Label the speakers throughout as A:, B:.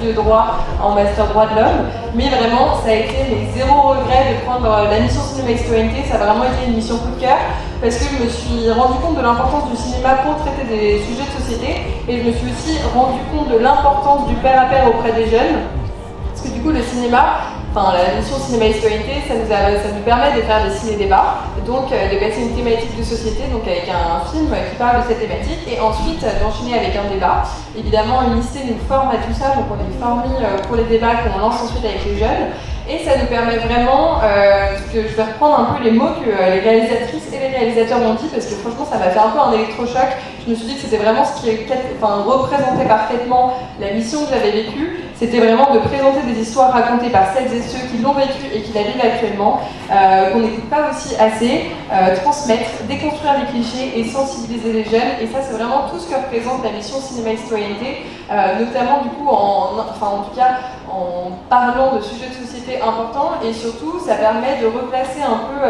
A: de droit en master droit de l'homme, mais vraiment ça a été mes zéro regret de prendre la mission Cinéma Citoyenneté. Ça a vraiment été une mission coup de cœur parce que je me suis rendu compte de l'importance du cinéma pour traiter des sujets de société, et je me suis aussi rendu compte de l'importance du pair à pair auprès des jeunes, parce que du coup le cinéma, la mission Cinéma Citoyenneté, ça nous permet de faire des ciné-débats, donc de passer une thématique de société, donc avec un film qui parle de cette thématique, et ensuite d'enchaîner avec un débat. Évidemment, Unicité nous forme à tout ça, donc on est formé pour les débats qu'on lance ensuite avec les jeunes, et ça nous permet vraiment, que je vais reprendre un peu les mots que les réalisatrices et les réalisateurs m'ont dit, parce que franchement ça m'a fait un peu un électrochoc. Je me suis dit que c'était vraiment ce qui représentait parfaitement la mission que j'avais vécue. C'était vraiment de présenter des histoires racontées par celles et ceux qui l'ont vécu et qui la vivent actuellement, qu'on n'écoute pas aussi assez, transmettre, déconstruire les clichés et sensibiliser les jeunes. Et ça, c'est vraiment tout ce que représente la mission Cinéma Citoyenneté, notamment du coup en tout cas en parlant de sujets de société importants, et surtout ça permet de replacer un peu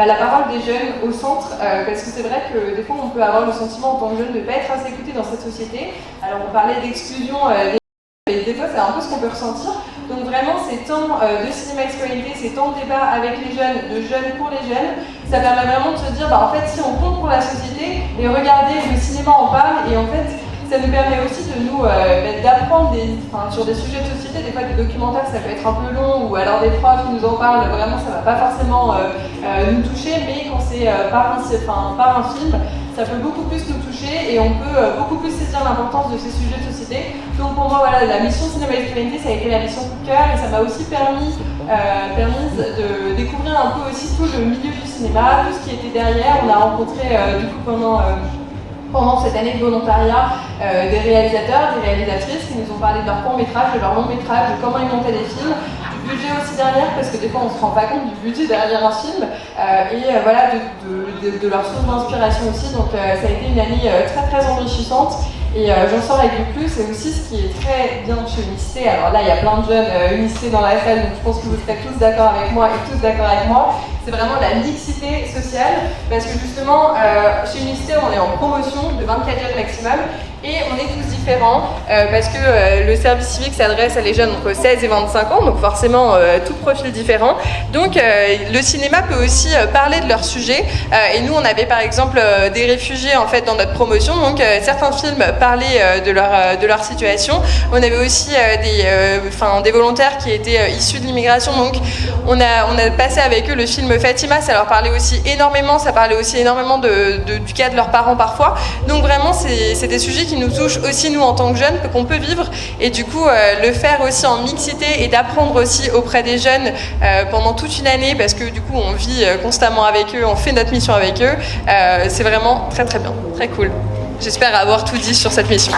A: la parole des jeunes au centre, parce que c'est vrai que des fois on peut avoir le sentiment en tant que jeune de ne pas être assez écouté dans cette société. Alors on parlait d'exclusion, et des fois c'est un peu ce qu'on peut ressentir. Donc vraiment ces temps de cinéma expérimenté, ces temps de débat avec les jeunes, de jeunes pour les jeunes, ça permet vraiment de se dire en fait si on compte pour la société, et regardez, le cinéma en parle, et en fait ça nous permet aussi de nous d'apprendre sur des sujets de société. Des fois des documentaires ça peut être un peu long, ou alors des profs qui nous en parlent, vraiment ça va pas forcément nous toucher, mais quand c'est par un film, ça peut beaucoup plus nous toucher, et on peut beaucoup plus saisir l'importance de ces sujets de société. Donc pour moi, voilà, la mission Cinéma Expérimenté, ça a été la mission coup de cœur, et ça m'a aussi permis de découvrir un peu aussi tout le milieu du cinéma, tout ce qui était derrière. On a rencontré du coup pendant cette année de volontariat des réalisateurs, des réalisatrices qui nous ont parlé de leur court-métrage, de leur long-métrage, de comment ils montaient des films, du budget aussi derrière, parce que des fois on ne se rend pas compte du budget derrière un film, et voilà, de leur source d'inspiration aussi. Donc ça a été une année très très enrichissante, et j'en sors avec du plus. Et aussi ce qui est très bien chez Unicité, alors là il y a plein de jeunes Unicité dans la salle, donc je pense que vous serez tous d'accord avec moi, et tous d'accord avec moi, c'est vraiment la mixité sociale, parce que justement chez Unicité on est en promotion de 24 jeunes maximum, et on est tous différents, parce que le service civique s'adresse à les jeunes entre 16 et 25 ans, donc forcément tout profil différent. Donc le cinéma peut aussi parler de leur sujet, et nous on avait par exemple des réfugiés en fait dans notre promotion, donc certains films parlaient de leur situation. On avait aussi des volontaires qui étaient issus de l'immigration, donc on a passé avec eux le film Fatima, ça leur parlait aussi énormément, ça parlait aussi énormément du cas de leurs parents parfois. Donc vraiment c'est des sujets qui nous touchent aussi nous en tant que jeunes, qu'on peut vivre, et du coup le faire aussi en mixité, et d'apprendre aussi auprès des jeunes pendant toute une année, parce que du coup on vit constamment avec eux, on fait notre mission avec eux, c'est vraiment très très bien, très cool. J'espère avoir tout dit sur cette mission.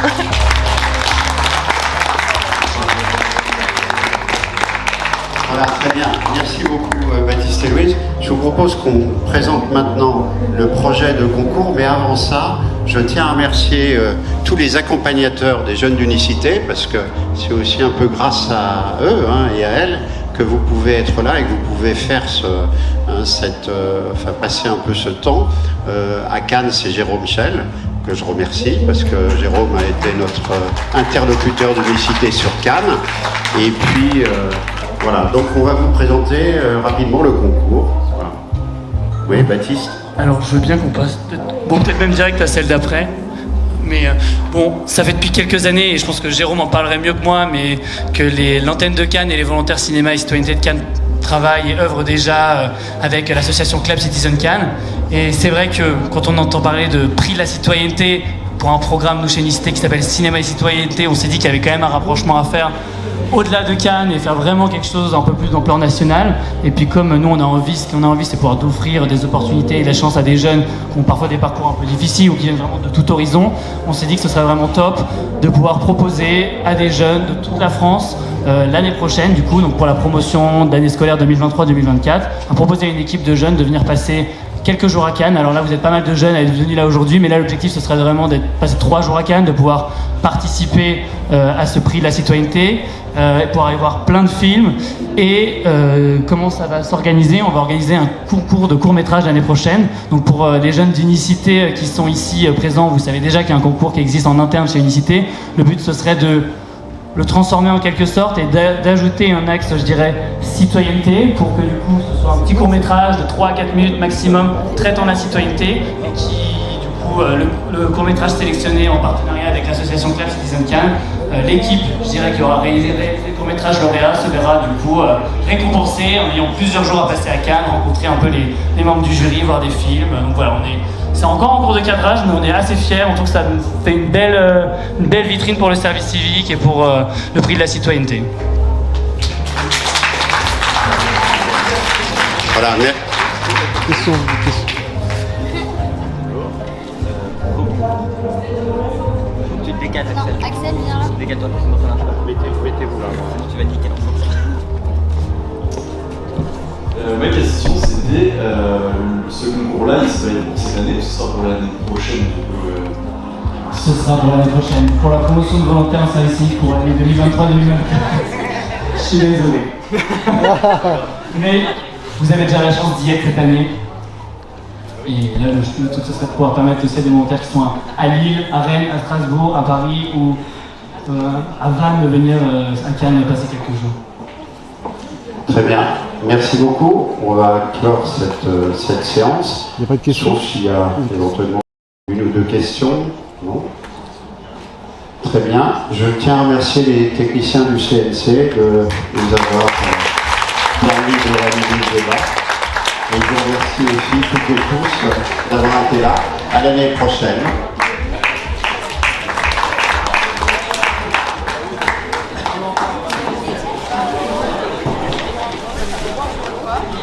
B: Voilà, très bien. Merci beaucoup Baptiste et Louise. Je vous propose qu'on présente maintenant le projet de concours, mais avant ça, je tiens à remercier tous les accompagnateurs des jeunes d'Unicité, parce que c'est aussi un peu grâce à eux et à elles que vous pouvez être là et que vous pouvez faire passer un peu ce temps. À Cannes, c'est Jérôme Schell, que je remercie, parce que Jérôme a été notre interlocuteur d'Unicité sur Cannes. Et puis, voilà, donc on va vous présenter rapidement le concours. Voilà. Oui, Baptiste?
C: Alors, je veux bien qu'on passe, peut-être même direct à celle d'après. Mais ça fait depuis quelques années, et je pense que Jérôme en parlerait mieux que moi, mais que l'antenne de Cannes et les volontaires cinéma et citoyenneté de Cannes travaillent et œuvrent déjà avec l'association Club Citizen Cannes. Et c'est vrai que quand on entend parler de prix de la citoyenneté pour un programme, nous chez Unicité, qui s'appelle Cinéma et Citoyenneté, on s'est dit qu'il y avait quand même un rapprochement à faire au-delà de Cannes et faire vraiment quelque chose un peu plus d'ampleur nationale. Et puis comme nous on a envie, ce qu'on a envie, c'est pouvoir d'offrir des opportunités et la chance à des jeunes qui ont parfois des parcours un peu difficiles ou qui viennent vraiment de tout horizon. On s'est dit que ce serait vraiment top de pouvoir proposer à des jeunes de toute la France l'année prochaine, du coup, donc pour la promotion d'année scolaire 2023-2024, à proposer à une équipe de jeunes de venir passer quelques jours à Cannes. Alors là, vous êtes pas mal de jeunes à être venus là aujourd'hui, mais là, l'objectif, ce serait vraiment d'être passé 3 jours à Cannes, de pouvoir participer à ce prix de la citoyenneté, pour aller voir plein de films. Et comment ça va s'organiser? On va organiser un concours de court-métrage l'année prochaine. Donc pour les jeunes d'Unicité qui sont ici présents, vous savez déjà qu'il y a un concours qui existe en interne chez Unicité. Le but, ce serait de le transformer en quelque sorte et d'ajouter un axe, je dirais, citoyenneté pour que du coup ce soit un petit court-métrage de 3 à 4 minutes maximum traitant la citoyenneté et qui, du coup, le court-métrage sélectionné en partenariat avec l'association Club Citizen Cannes, l'équipe, je dirais, qui aura réalisé le court-métrage lauréat se verra du coup récompensée en ayant plusieurs jours à passer à Cannes, rencontrer un peu les membres du jury, voir des films. Donc voilà, c'est encore en cours de cadrage, mais on est assez fiers. On trouve que ça nous fait une belle vitrine pour le service civique et pour le prix de la citoyenneté.
B: Voilà, mais...
D: Question.
E: Tu te décales, Axel.
F: Axel, viens là.
E: Décale-toi, sinon ça marche pas.
B: Mettez-vous là.
E: Sinon tu vas niquer l'enfant.
G: Ma question c'était, ce concours-là, il se valide pour cette année ou ce sera pour l'année prochaine
C: Ce sera pour l'année prochaine, pour la promotion de volontaires en service civique pour l'année 2023-2024. Je suis désolé. Mais vous avez déjà la chance d'y être cette année. Et là, le truc, ce serait de pouvoir permettre aussi à des volontaires qui sont à Lille, à Rennes, à Strasbourg, à Paris ou à Vannes de venir à Cannes passer quelques jours.
B: Très bien, merci beaucoup. On va clore cette séance.
D: Il n'y a pas de questions.
B: Sauf s'il y a éventuellement une ou deux questions. Non. Très bien. Je tiens à remercier les techniciens du CNC de nous avoir permis de réaliser le débat. Et je vous remercie aussi toutes et tous d'avoir été là. À l'année prochaine.